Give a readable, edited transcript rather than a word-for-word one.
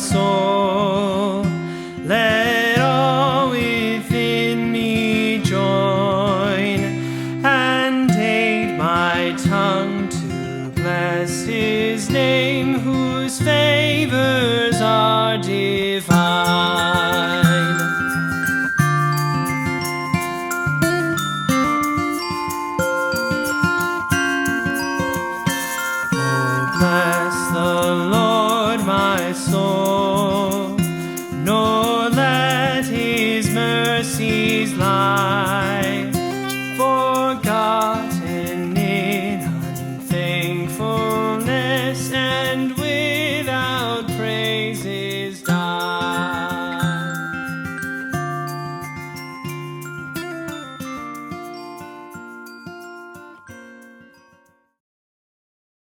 soul. Let all within me join, and aid my tongue to bless His name, whose favors are divine. Bless the Lord, my soul, nor let His mercies lie